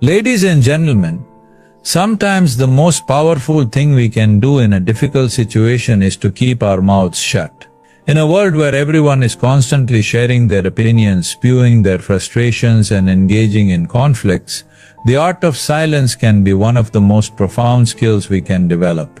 Ladies and gentlemen, sometimes the most powerful thing we can do in a difficult situation is to keep our mouths shut. In a world where everyone is constantly sharing their opinions, spewing their frustrations and engaging in conflicts, the art of silence can be one of the most profound skills we can develop.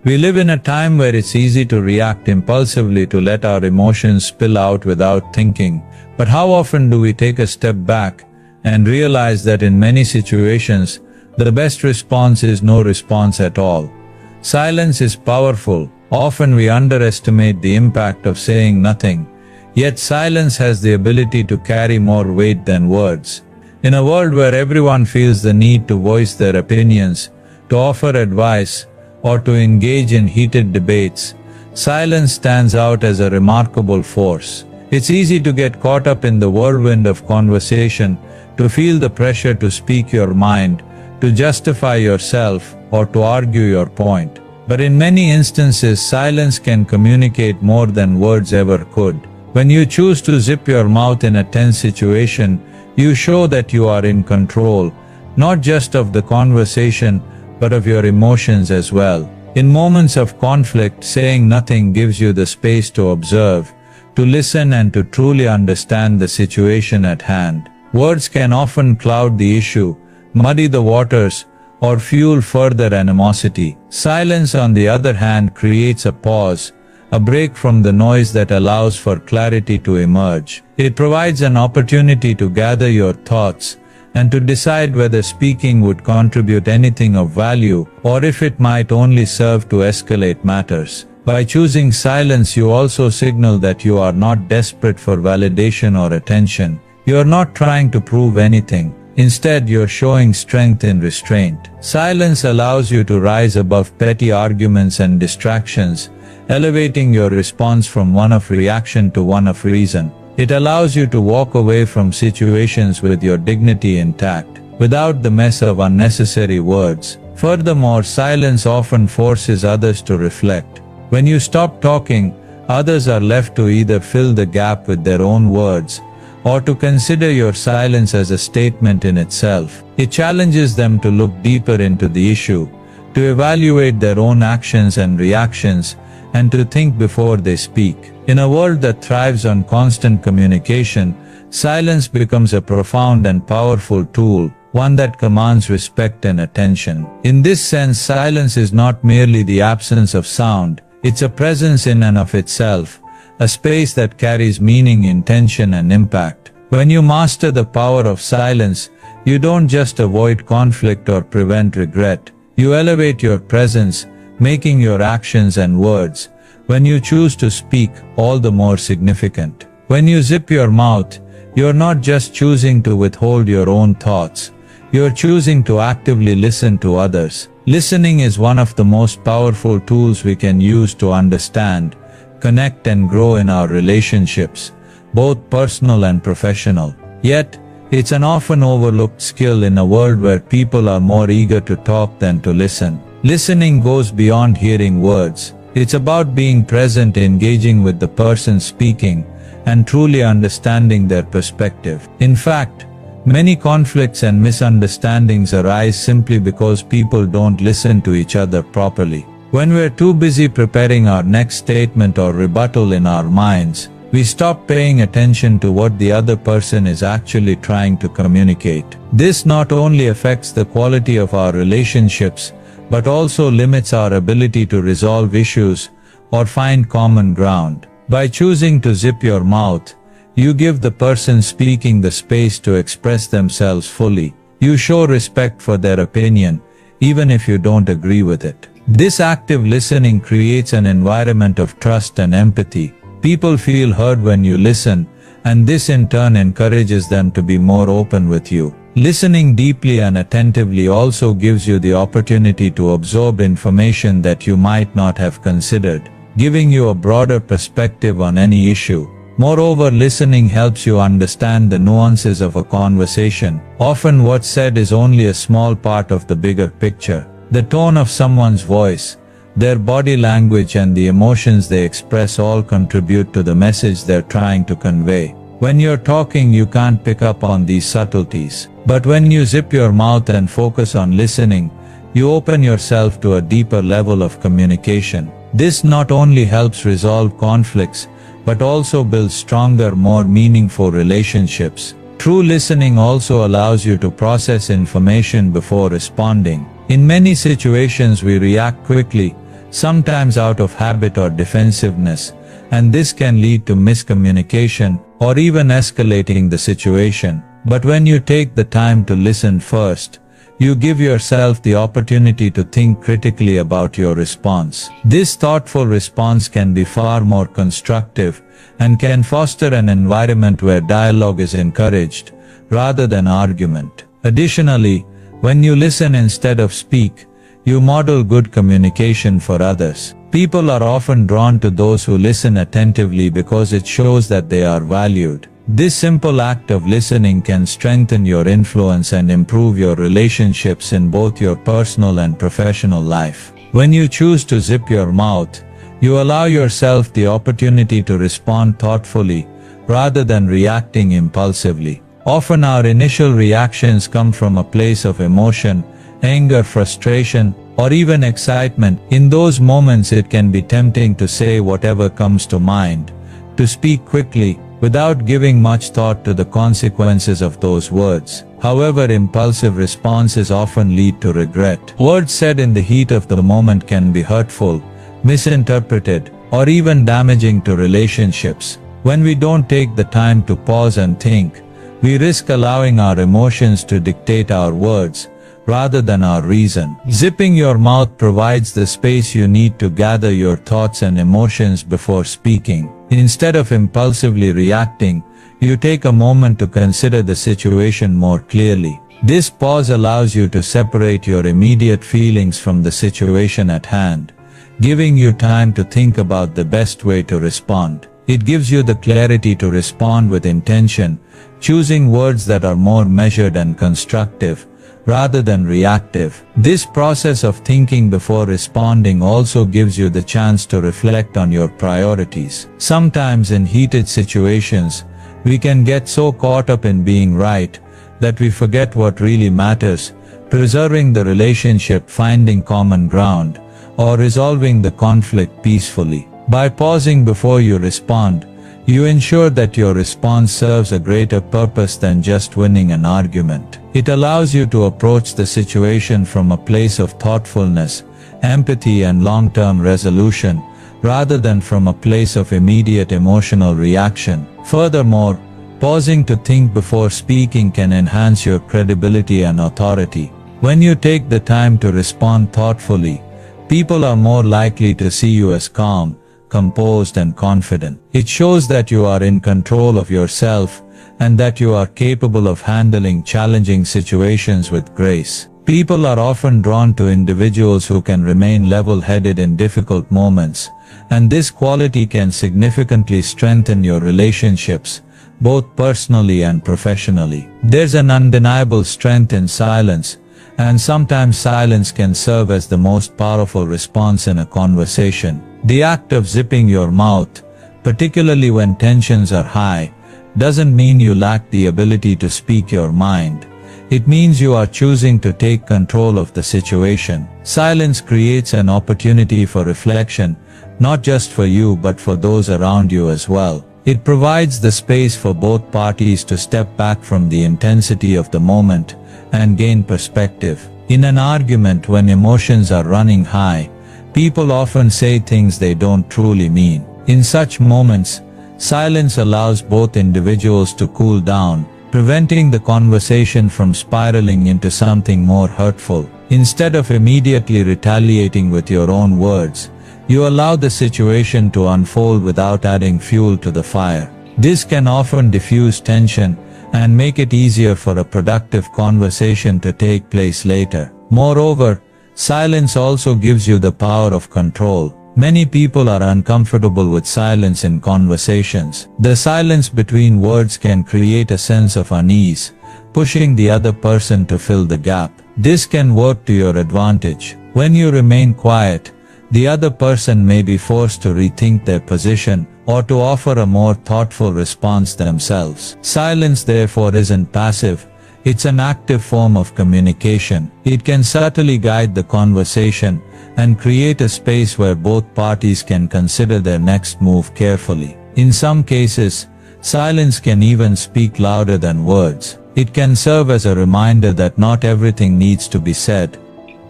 We live in a time where it's easy to react impulsively, to let our emotions spill out without thinking, but how often do we take a step back and realize that in many situations, the best response is no response at all? Silence is powerful. Often we underestimate the impact of saying nothing, yet silence has the ability to carry more weight than words. In a world where everyone feels the need to voice their opinions, to offer advice, or to engage in heated debates, silence stands out as a remarkable force. It's easy to get caught up in the whirlwind of conversation, to feel the pressure to speak your mind, to justify yourself, or to argue your point. But in many instances, silence can communicate more than words ever could. When you choose to zip your mouth in a tense situation, you show that you are in control, not just of the conversation, but of your emotions as well. In moments of conflict, saying nothing gives you the space to observe, to listen and to truly understand the situation at hand. Words can often cloud the issue, muddy the waters, or fuel further animosity. Silence, on the other hand, creates a pause, a break from the noise that allows for clarity to emerge. It provides an opportunity to gather your thoughts and to decide whether speaking would contribute anything of value, or if it might only serve to escalate matters. By choosing silence, you also signal that you are not desperate for validation or attention. You are not trying to prove anything. Instead, you're showing strength in restraint. Silence allows you to rise above petty arguments and distractions, elevating your response from one of reaction to one of reason. It allows you to walk away from situations with your dignity intact, without the mess of unnecessary words. Furthermore, silence often forces others to reflect. When you stop talking, others are left to either fill the gap with their own words, or to consider your silence as a statement in itself. It challenges them to look deeper into the issue, to evaluate their own actions and reactions, and to think before they speak. In a world that thrives on constant communication, silence becomes a profound and powerful tool, one that commands respect and attention. In this sense, silence is not merely the absence of sound, it's a presence in and of itself, a space that carries meaning, intention, and impact. When you master the power of silence, you don't just avoid conflict or prevent regret. You elevate your presence, making your actions and words, when you choose to speak, all the more significant. When you zip your mouth, you're not just choosing to withhold your own thoughts. You're choosing to actively listen to others. Listening is one of the most powerful tools we can use to understand, connect and grow in our relationships, both personal and professional. Yet, it's an often overlooked skill in a world where people are more eager to talk than to listen. Listening goes beyond hearing words. It's about being present, engaging with the person speaking, and truly understanding their perspective. In fact, many conflicts and misunderstandings arise simply because people don't listen to each other properly. When we're too busy preparing our next statement or rebuttal in our minds, we stop paying attention to what the other person is actually trying to communicate. This not only affects the quality of our relationships, but also limits our ability to resolve issues or find common ground. By choosing to zip your mouth, you give the person speaking the space to express themselves fully. You show respect for their opinion, even if you don't agree with it. This active listening creates an environment of trust and empathy. People feel heard when you listen, and this in turn encourages them to be more open with you. Listening deeply and attentively also gives you the opportunity to absorb information that you might not have considered, giving you a broader perspective on any issue. Moreover, listening helps you understand the nuances of a conversation. Often what's said is only a small part of the bigger picture. The tone of someone's voice, their body language, and the emotions they express all contribute to the message they're trying to convey. When you're talking, you can't pick up on these subtleties. But when you zip your mouth and focus on listening, you open yourself to a deeper level of communication. This not only helps resolve conflicts, but also builds stronger, more meaningful relationships. True listening also allows you to process information before responding. In many situations we react quickly, sometimes out of habit or defensiveness, and this can lead to miscommunication or even escalating the situation. But when you take the time to listen first, you give yourself the opportunity to think critically about your response. This thoughtful response can be far more constructive and can foster an environment where dialogue is encouraged, rather than argument. Additionally, when you listen instead of speak, you model good communication for others. People are often drawn to those who listen attentively because it shows that they are valued. This simple act of listening can strengthen your influence and improve your relationships in both your personal and professional life. When you choose to zip your mouth, you allow yourself the opportunity to respond thoughtfully, rather than reacting impulsively. Often our initial reactions come from a place of emotion, anger, frustration, or even excitement. In those moments it can be tempting to say whatever comes to mind, to speak quickly, without giving much thought to the consequences of those words. However, impulsive responses often lead to regret. Words said in the heat of the moment can be hurtful, misinterpreted, or even damaging to relationships. When we don't take the time to pause and think, we risk allowing our emotions to dictate our words, rather than our reason. Zipping your mouth provides the space you need to gather your thoughts and emotions before speaking. Instead of impulsively reacting, you take a moment to consider the situation more clearly. This pause allows you to separate your immediate feelings from the situation at hand, giving you time to think about the best way to respond. It gives you the clarity to respond with intention, choosing words that are more measured and constructive, rather than reactive. This process of thinking before responding also gives you the chance to reflect on your priorities. Sometimes in heated situations, we can get so caught up in being right, that we forget what really matters: preserving the relationship, finding common ground, or resolving the conflict peacefully. By pausing before you respond, you ensure that your response serves a greater purpose than just winning an argument. It allows you to approach the situation from a place of thoughtfulness, empathy, and long-term resolution, rather than from a place of immediate emotional reaction. Furthermore, pausing to think before speaking can enhance your credibility and authority. When you take the time to respond thoughtfully, people are more likely to see you as calm, composed, and confident. It shows that you are in control of yourself, and that you are capable of handling challenging situations with grace. People are often drawn to individuals who can remain level-headed in difficult moments, and this quality can significantly strengthen your relationships, both personally and professionally. There's an undeniable strength in silence, and sometimes silence can serve as the most powerful response in a conversation. The act of zipping your mouth, particularly when tensions are high, doesn't mean you lack the ability to speak your mind. It means you are choosing to take control of the situation. Silence creates an opportunity for reflection, not just for you but for those around you as well. It provides the space for both parties to step back from the intensity of the moment and gain perspective. In an argument, when emotions are running high, people often say things they don't truly mean. In such moments, silence allows both individuals to cool down, preventing the conversation from spiraling into something more hurtful. Instead of immediately retaliating with your own words, you allow the situation to unfold without adding fuel to the fire. This can often diffuse tension and make it easier for a productive conversation to take place later. Moreover, silence also gives you the power of control. Many people are uncomfortable with silence in conversations. The silence between words can create a sense of unease, pushing the other person to fill the gap. This can work to your advantage. When you remain quiet, the other person may be forced to rethink their position, or to offer a more thoughtful response themselves. Silence therefore isn't passive, It's an active form of communication. It can subtly guide the conversation and create a space where both parties can consider their next move carefully. In some cases, silence can even speak louder than words. It can serve as a reminder that not everything needs to be said,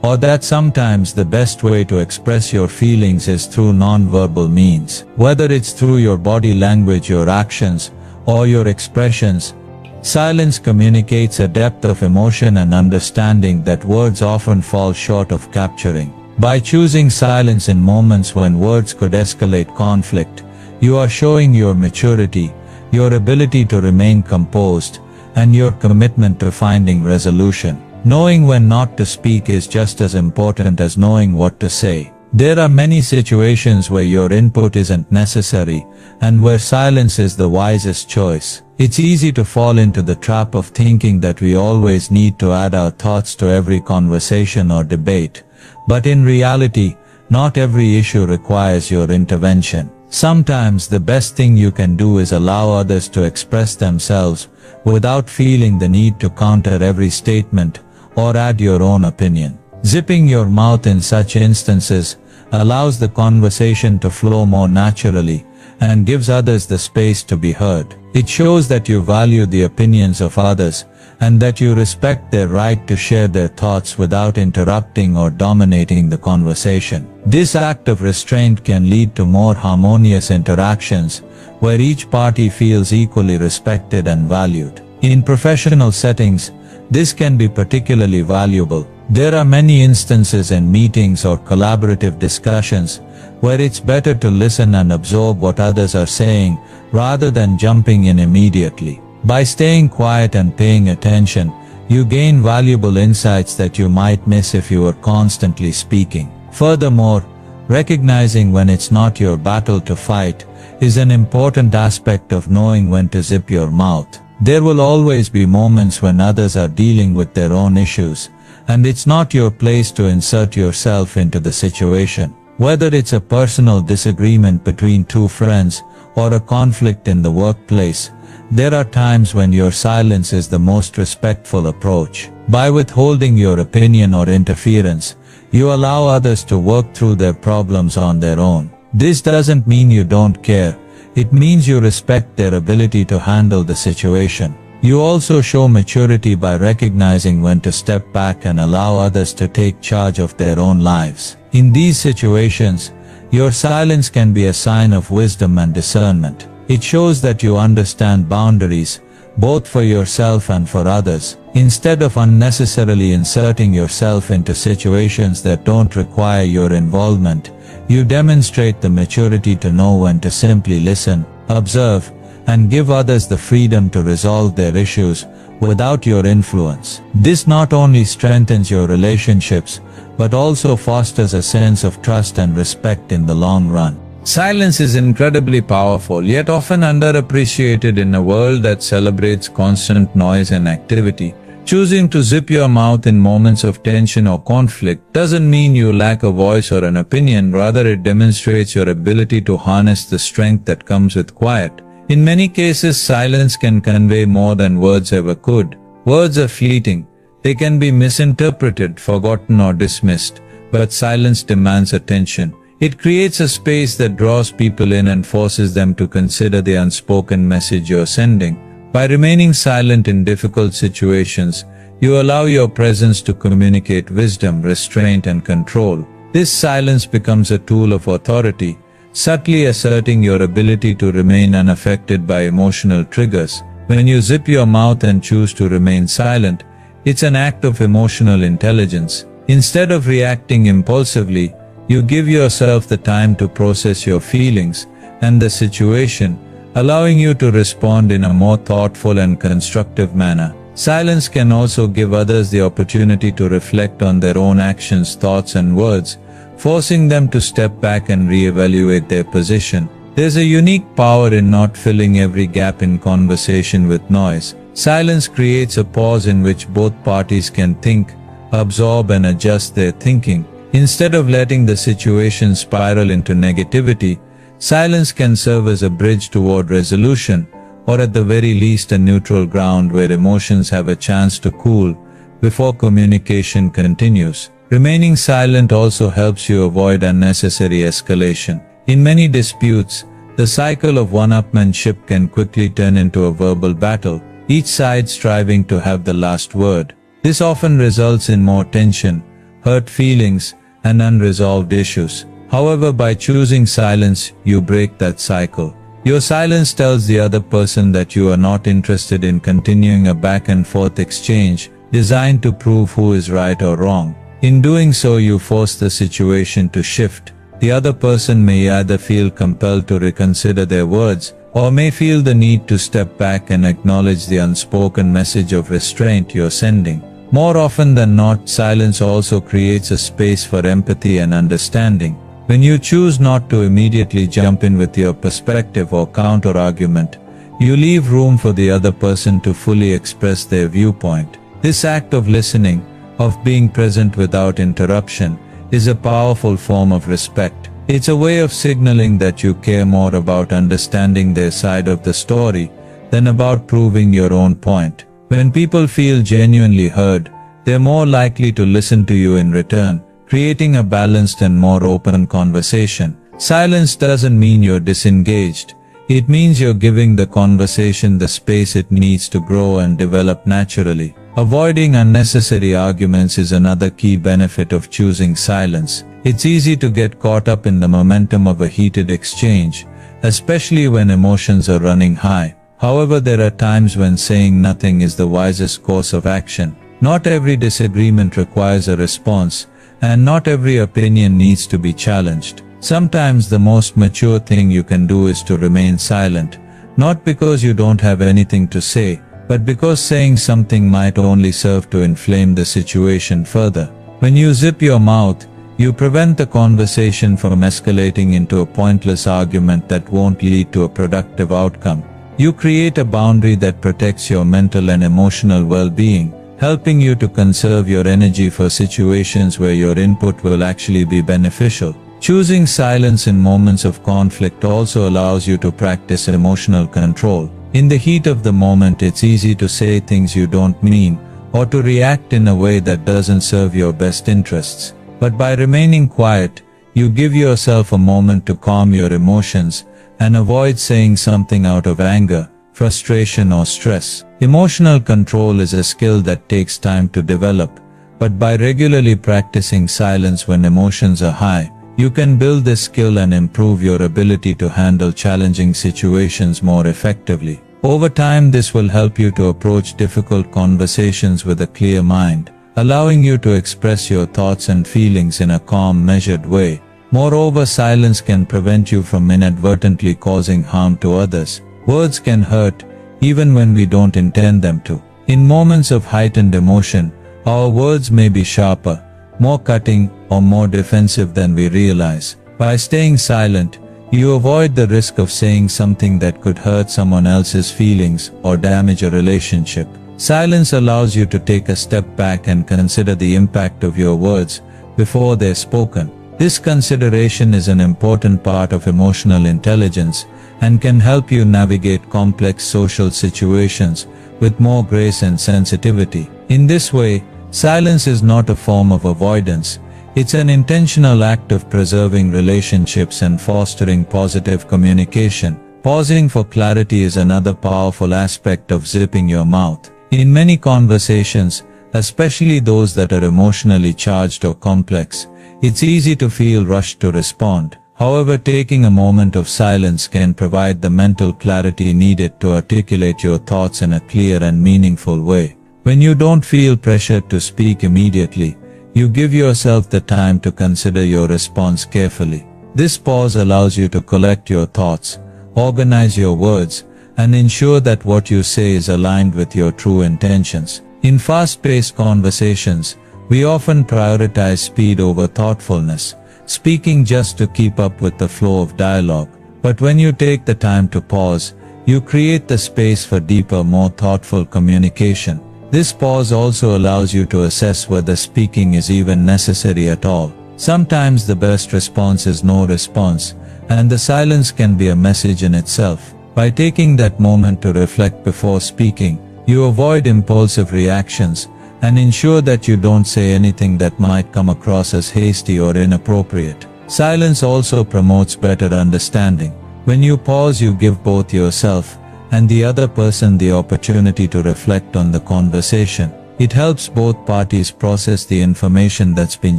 or that sometimes the best way to express your feelings is through non-verbal means. Whether it's through your body language, your actions, or your expressions, silence communicates a depth of emotion and understanding that words often fall short of capturing. By choosing silence in moments when words could escalate conflict, you are showing your maturity, your ability to remain composed, and your commitment to finding resolution. Knowing when not to speak is just as important as knowing what to say. There are many situations where your input isn't necessary, and where silence is the wisest choice. It's easy to fall into the trap of thinking that we always need to add our thoughts to every conversation or debate, but in reality, not every issue requires your intervention. Sometimes the best thing you can do is allow others to express themselves without feeling the need to counter every statement or add your own opinion. Zipping your mouth in such instances allows the conversation to flow more naturally and gives others the space to be heard. It shows that you value the opinions of others and that you respect their right to share their thoughts without interrupting or dominating the conversation. This act of restraint can lead to more harmonious interactions, where each party feels equally respected and valued. In professional settings, this can be particularly valuable. There are many instances in meetings or collaborative discussions where it's better to listen and absorb what others are saying rather than jumping in immediately. By staying quiet and paying attention, you gain valuable insights that you might miss if you were constantly speaking. Furthermore, recognizing when it's not your battle to fight is an important aspect of knowing when to zip your mouth. There will always be moments when others are dealing with their own issues, and it's not your place to insert yourself into the situation. Whether it's a personal disagreement between two friends or a conflict in the workplace, there are times when your silence is the most respectful approach. By withholding your opinion or interference, you allow others to work through their problems on their own. This doesn't mean you don't care. It means you respect their ability to handle the situation. You also show maturity by recognizing when to step back and allow others to take charge of their own lives. In these situations, your silence can be a sign of wisdom and discernment. It shows that you understand boundaries, both for yourself and for others. Instead of unnecessarily inserting yourself into situations that don't require your involvement, you demonstrate the maturity to know when to simply listen, observe, and give others the freedom to resolve their issues without your influence. This not only strengthens your relationships, but also fosters a sense of trust and respect in the long run. Silence is incredibly powerful, yet often underappreciated in a world that celebrates constant noise and activity. Choosing to zip your mouth in moments of tension or conflict doesn't mean you lack a voice or an opinion, rather it demonstrates your ability to harness the strength that comes with quiet. In many cases, silence can convey more than words ever could. Words are fleeting. They can be misinterpreted, forgotten, or dismissed, but silence demands attention. It creates a space that draws people in and forces them to consider the unspoken message you're sending. By remaining silent in difficult situations, you allow your presence to communicate wisdom, restraint, and control. This silence becomes a tool of authority, subtly asserting your ability to remain unaffected by emotional triggers. When you zip your mouth and choose to remain silent, it's an act of emotional intelligence. Instead of reacting impulsively, you give yourself the time to process your feelings and the situation, allowing you to respond in a more thoughtful and constructive manner. Silence can also give others the opportunity to reflect on their own actions, thoughts, and words, forcing them to step back and reevaluate their position. There's a unique power in not filling every gap in conversation with noise. Silence creates a pause in which both parties can think, absorb, and adjust their thinking. Instead of letting the situation spiral into negativity, silence can serve as a bridge toward resolution, or at the very least a neutral ground where emotions have a chance to cool before communication continues. Remaining silent also helps you avoid unnecessary escalation. In many disputes, the cycle of one-upmanship can quickly turn into a verbal battle, each side striving to have the last word. This often results in more tension, hurt feelings, and unresolved issues. However, by choosing silence, you break that cycle. Your silence tells the other person that you are not interested in continuing a back-and-forth exchange designed to prove who is right or wrong. In doing so, you force the situation to shift. The other person may either feel compelled to reconsider their words, or may feel the need to step back and acknowledge the unspoken message of restraint you're sending. More often than not, silence also creates a space for empathy and understanding. When you choose not to immediately jump in with your perspective or counter-argument, you leave room for the other person to fully express their viewpoint. This act of listening, of being present without interruption, is a powerful form of respect. It's a way of signaling that you care more about understanding their side of the story than about proving your own point. When people feel genuinely heard, they're more likely to listen to you in return, creating a balanced and more open conversation. Silence doesn't mean you're disengaged. It means you're giving the conversation the space it needs to grow and develop naturally. Avoiding unnecessary arguments is another key benefit of choosing silence. It's easy to get caught up in the momentum of a heated exchange, especially when emotions are running high. However, there are times when saying nothing is the wisest course of action. Not every disagreement requires a response, and not every opinion needs to be challenged. Sometimes the most mature thing you can do is to remain silent, not because you don't have anything to say, but because saying something might only serve to inflame the situation further. When you zip your mouth, you prevent the conversation from escalating into a pointless argument that won't lead to a productive outcome. You create a boundary that protects your mental and emotional well-being, helping you to conserve your energy for situations where your input will actually be beneficial. Choosing silence in moments of conflict also allows you to practice emotional control. In the heat of the moment, it's easy to say things you don't mean, or to react in a way that doesn't serve your best interests. But by remaining quiet, you give yourself a moment to calm your emotions and avoid saying something out of anger, frustration, or stress. Emotional control is a skill that takes time to develop, but by regularly practicing silence when emotions are high, you can build this skill and improve your ability to handle challenging situations more effectively. Over time, this will help you to approach difficult conversations with a clear mind, allowing you to express your thoughts and feelings in a calm, measured way. Moreover, silence can prevent you from inadvertently causing harm to others. Words can hurt, even when we don't intend them to. In moments of heightened emotion, our words may be sharper, more cutting, or more defensive than we realize. By staying silent, you avoid the risk of saying something that could hurt someone else's feelings or damage a relationship. Silence allows you to take a step back and consider the impact of your words before they're spoken. This consideration is an important part of emotional intelligence and can help you navigate complex social situations with more grace and sensitivity. In this way, silence is not a form of avoidance. It's an intentional act of preserving relationships and fostering positive communication. Pausing for clarity is another powerful aspect of zipping your mouth. In many conversations, especially those that are emotionally charged or complex, it's easy to feel rushed to respond. However, taking a moment of silence can provide the mental clarity needed to articulate your thoughts in a clear and meaningful way. When you don't feel pressured to speak immediately, you give yourself the time to consider your response carefully. This pause allows you to collect your thoughts, organize your words, and ensure that what you say is aligned with your true intentions. In fast-paced conversations, we often prioritize speed over thoughtfulness, speaking just to keep up with the flow of dialogue. But when you take the time to pause, you create the space for deeper, more thoughtful communication. This pause also allows you to assess whether speaking is even necessary at all. Sometimes the best response is no response, and the silence can be a message in itself. By taking that moment to reflect before speaking, you avoid impulsive reactions and ensure that you don't say anything that might come across as hasty or inappropriate. Silence also promotes better understanding. When you pause, you give both yourself and the other person the opportunity to reflect on the conversation. It helps both parties process the information that's been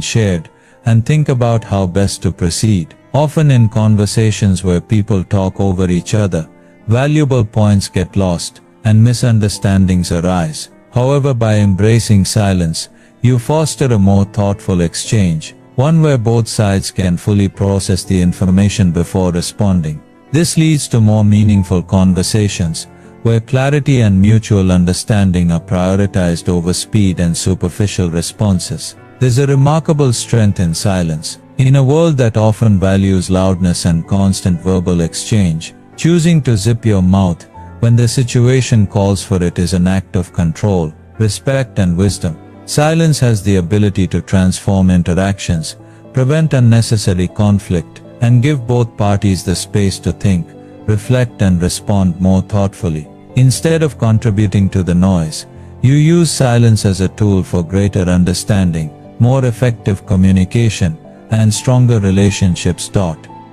shared and think about how best to proceed. Often in conversations where people talk over each other, valuable points get lost and misunderstandings arise. However, by embracing silence, you foster a more thoughtful exchange, one where both sides can fully process the information before responding. This leads to more meaningful conversations, where clarity and mutual understanding are prioritized over speed and superficial responses. There's a remarkable strength in silence. In a world that often values loudness and constant verbal exchange, choosing to zip your mouth when the situation calls for it is an act of control, respect and wisdom. Silence has the ability to transform interactions, prevent unnecessary conflict, and give both parties the space to think, reflect and respond more thoughtfully. Instead of contributing to the noise, you use silence as a tool for greater understanding, more effective communication, and stronger relationships.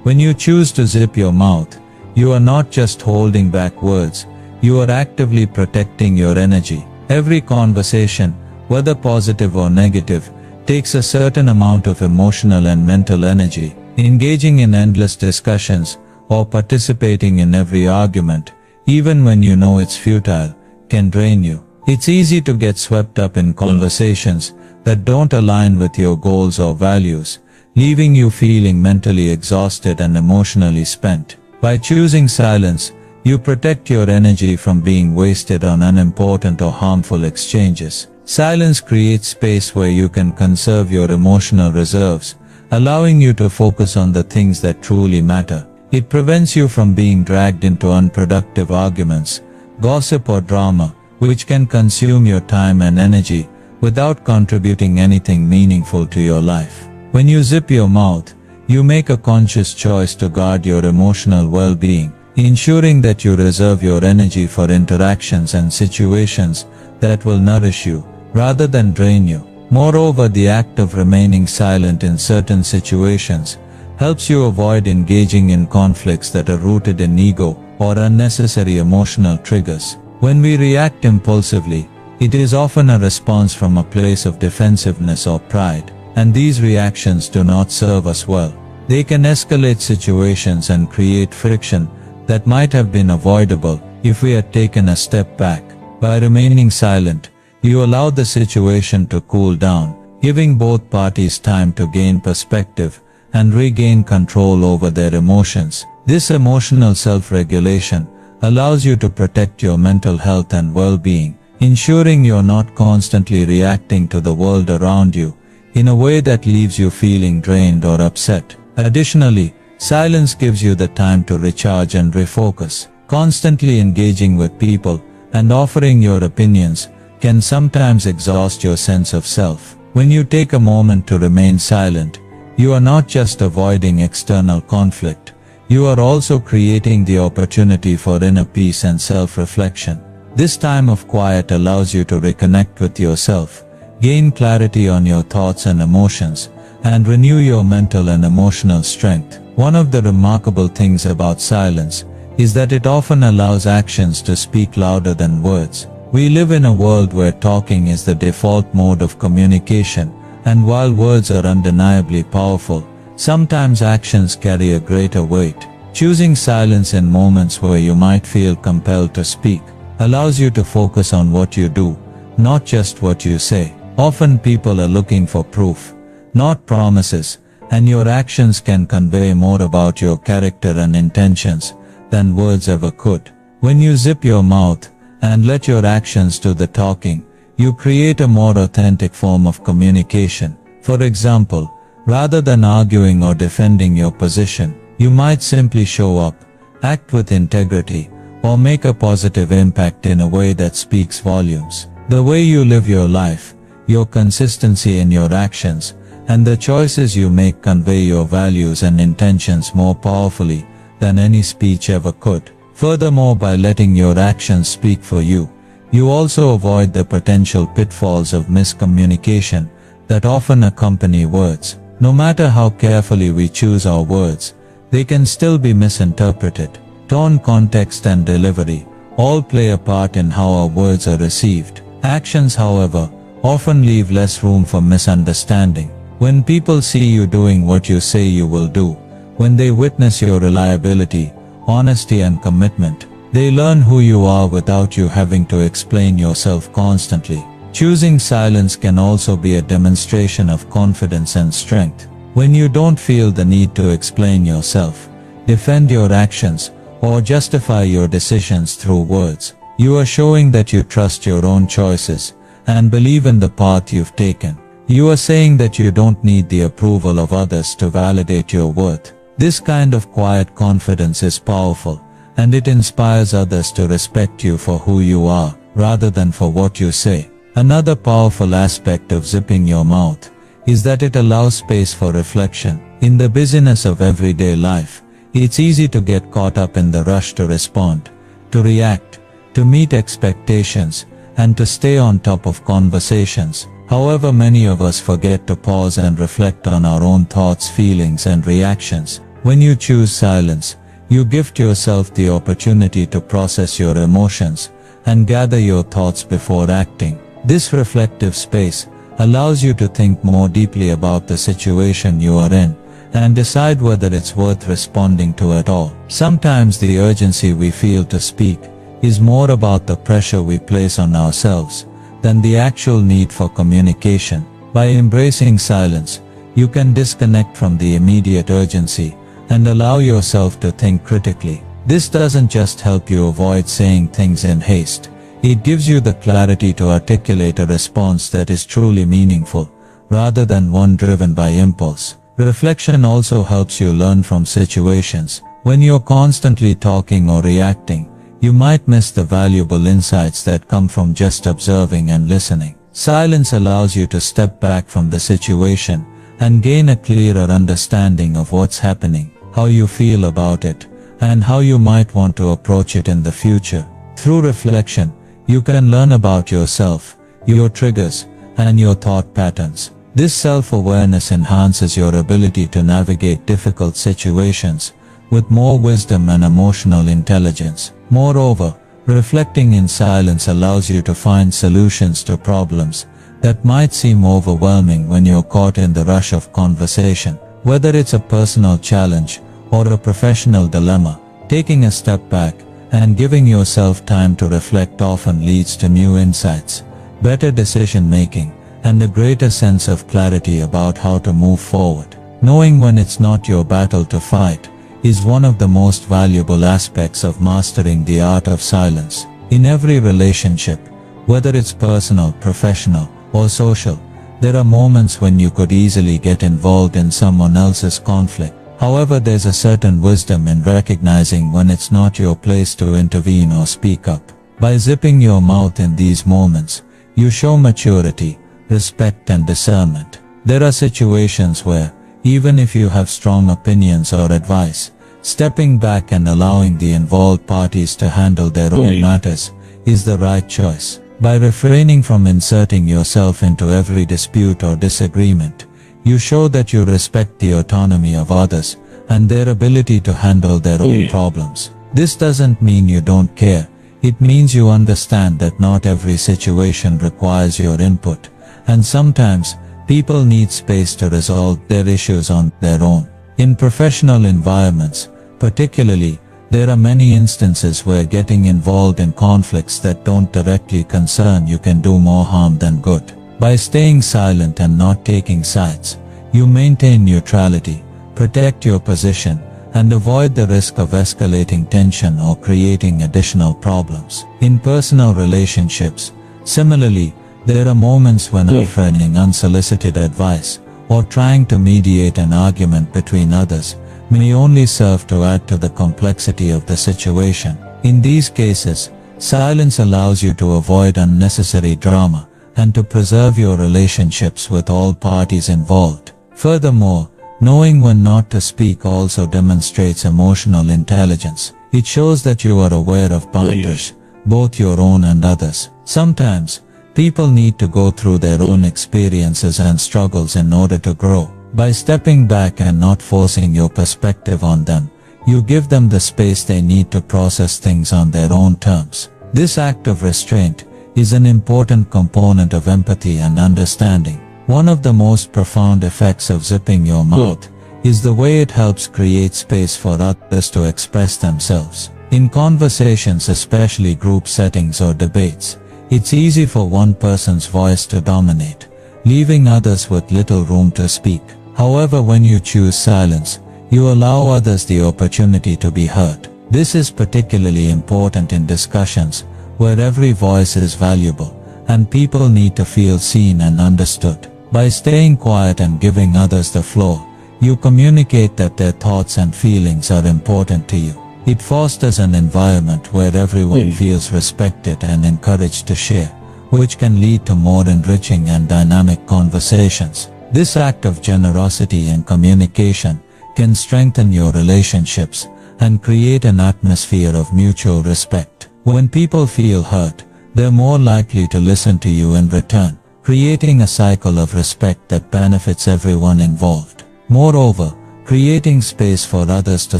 When you choose to zip your mouth, you are not just holding back words, you are actively protecting your energy. Every conversation, whether positive or negative, takes a certain amount of emotional and mental energy. Engaging in endless discussions or participating in every argument, even when you know it's futile, can drain you. It's easy to get swept up in conversations that don't align with your goals or values, leaving you feeling mentally exhausted and emotionally spent. By choosing silence, you protect your energy from being wasted on unimportant or harmful exchanges. Silence creates space where you can conserve your emotional reserves, allowing you to focus on the things that truly matter. It prevents you from being dragged into unproductive arguments, gossip or drama, which can consume your time and energy without contributing anything meaningful to your life. When you zip your mouth, you make a conscious choice to guard your emotional well-being, ensuring that you reserve your energy for interactions and situations that will nourish you, rather than drain you. Moreover, the act of remaining silent in certain situations helps you avoid engaging in conflicts that are rooted in ego or unnecessary emotional triggers. When we react impulsively, it is often a response from a place of defensiveness or pride, and these reactions do not serve us well. They can escalate situations and create friction that might have been avoidable if we had taken a step back. By remaining silent, you allow the situation to cool down, giving both parties time to gain perspective and regain control over their emotions. This emotional self-regulation allows you to protect your mental health and well-being, ensuring you're not constantly reacting to the world around you in a way that leaves you feeling drained or upset. Additionally, silence gives you the time to recharge and refocus. Constantly engaging with people and offering your opinions can sometimes exhaust your sense of self. When you take a moment to remain silent, you are not just avoiding external conflict, you are also creating the opportunity for inner peace and self-reflection. This time of quiet allows you to reconnect with yourself, gain clarity on your thoughts and emotions, and renew your mental and emotional strength. One of the remarkable things about silence is that it often allows actions to speak louder than words. We live in a world where talking is the default mode of communication, and while words are undeniably powerful, sometimes actions carry a greater weight. Choosing silence in moments where you might feel compelled to speak allows you to focus on what you do, not just what you say. Often people are looking for proof, not promises, and your actions can convey more about your character and intentions than words ever could. When you zip your mouth and let your actions do the talking, you create a more authentic form of communication. For example, rather than arguing or defending your position, you might simply show up, act with integrity, or make a positive impact in a way that speaks volumes. The way you live your life, your consistency in your actions, and the choices you make convey your values and intentions more powerfully than any speech ever could. Furthermore, by letting your actions speak for you, you also avoid the potential pitfalls of miscommunication that often accompany words. No matter how carefully we choose our words, they can still be misinterpreted. Tone, context, and delivery all play a part in how our words are received. Actions, however, often leave less room for misunderstanding. When people see you doing what you say you will do, when they witness your reliability, honesty, and commitment, they learn who you are without you having to explain yourself constantly. Choosing silence can also be a demonstration of confidence and strength. When you don't feel the need to explain yourself, defend your actions, or justify your decisions through words, you are showing that you trust your own choices and believe in the path you've taken. You are saying that you don't need the approval of others to validate your worth. This kind of quiet confidence is powerful, and it inspires others to respect you for who you are, rather than for what you say. Another powerful aspect of zipping your mouth is that it allows space for reflection. In the busyness of everyday life, it's easy to get caught up in the rush to respond, to react, to meet expectations, and to stay on top of conversations. However, many of us forget to pause and reflect on our own thoughts, feelings, and reactions. When you choose silence, you gift yourself the opportunity to process your emotions and gather your thoughts before acting. This reflective space allows you to think more deeply about the situation you are in and decide whether it's worth responding to at all. Sometimes the urgency we feel to speak is more about the pressure we place on ourselves than the actual need for communication. By embracing silence, you can disconnect from the immediate urgency and allow yourself to think critically. This doesn't just help you avoid saying things in haste, it gives you the clarity to articulate a response that is truly meaningful, rather than one driven by impulse. Reflection also helps you learn from situations. When you're constantly talking or reacting, you might miss the valuable insights that come from just observing and listening. Silence allows you to step back from the situation and gain a clearer understanding of what's happening, how you feel about it, and how you might want to approach it in the future. Through reflection, you can learn about yourself, your triggers, and your thought patterns. This self-awareness enhances your ability to navigate difficult situations with more wisdom and emotional intelligence. Moreover, reflecting in silence allows you to find solutions to problems that might seem overwhelming when you're caught in the rush of conversation. Whether it's a personal challenge or a professional dilemma, taking a step back and giving yourself time to reflect often leads to new insights, better decision-making, and a greater sense of clarity about how to move forward. Knowing when it's not your battle to fight is one of the most valuable aspects of mastering the art of silence. In every relationship, whether it's personal, professional, or social, there are moments when you could easily get involved in someone else's conflict. However, there's a certain wisdom in recognizing when it's not your place to intervene or speak up. By zipping your mouth in these moments, you show maturity, respect, and discernment. There are situations where, even if you have strong opinions or advice, stepping back and allowing the involved parties to handle their own matters is the right choice. By refraining from inserting yourself into every dispute or disagreement, you show that you respect the autonomy of others and their ability to handle their own problems. This doesn't mean you don't care. It means you understand that not every situation requires your input, and sometimes people need space to resolve their issues on their own. In professional environments, particularly, there are many instances where getting involved in conflicts that don't directly concern you can do more harm than good. By staying silent and not taking sides, you maintain neutrality, protect your position, and avoid the risk of escalating tension or creating additional problems. In personal relationships, similarly, there are moments when offering unsolicited advice or trying to mediate an argument between others may only serve to add to the complexity of the situation. In these cases, silence allows you to avoid unnecessary drama and to preserve your relationships with all parties involved. Furthermore, knowing when not to speak also demonstrates emotional intelligence. It shows that you are aware of boundaries, both your own and others. Sometimes, people need to go through their own experiences and struggles in order to grow. By stepping back and not forcing your perspective on them, you give them the space they need to process things on their own terms. This act of restraint is an important component of empathy and understanding. One of the most profound effects of zipping your mouth is the way it helps create space for others to express themselves. In conversations, especially group settings or debates, it's easy for one person's voice to dominate, leaving others with little room to speak. However, when you choose silence, you allow others the opportunity to be heard. This is particularly important in discussions where every voice is valuable and people need to feel seen and understood. By staying quiet and giving others the floor, you communicate that their thoughts and feelings are important to you. It fosters an environment where everyone feels respected and encouraged to share, which can lead to more enriching and dynamic conversations. This act of generosity and communication can strengthen your relationships and create an atmosphere of mutual respect. When people feel heard, they're more likely to listen to you in return, creating a cycle of respect that benefits everyone involved. Moreover, creating space for others to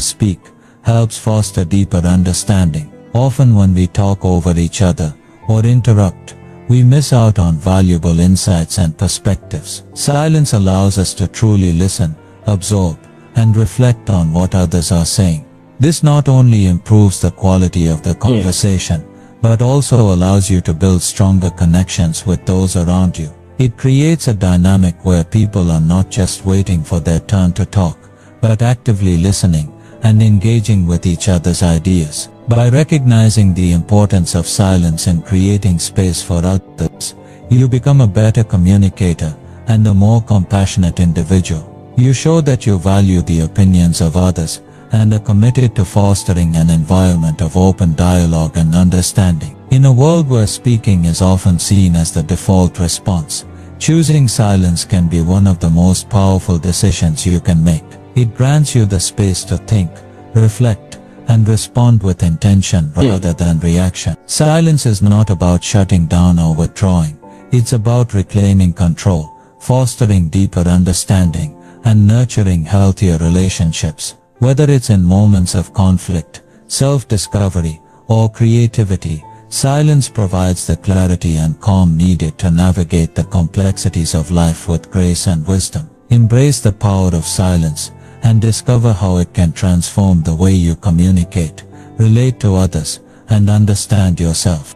speak helps foster deeper understanding. Often when we talk over each other or interrupt, we miss out on valuable insights and perspectives. Silence allows us to truly listen, absorb, and reflect on what others are saying. This not only improves the quality of the conversation, but also allows you to build stronger connections with those around you. It creates a dynamic where people are not just waiting for their turn to talk, but actively listening and engaging with each other's ideas. By recognizing the importance of silence and creating space for others, you become a better communicator and a more compassionate individual. You show that you value the opinions of others and are committed to fostering an environment of open dialogue and understanding. In a world where speaking is often seen as the default response, choosing silence can be one of the most powerful decisions you can make. It grants you the space to think, reflect, and respond with intention rather than reaction. Silence is not about shutting down or withdrawing. It's about reclaiming control, fostering deeper understanding, and nurturing healthier relationships. Whether it's in moments of conflict, self-discovery, or creativity, silence provides the clarity and calm needed to navigate the complexities of life with grace and wisdom. Embrace the power of silence and discover how it can transform the way you communicate, relate to others, and understand yourself.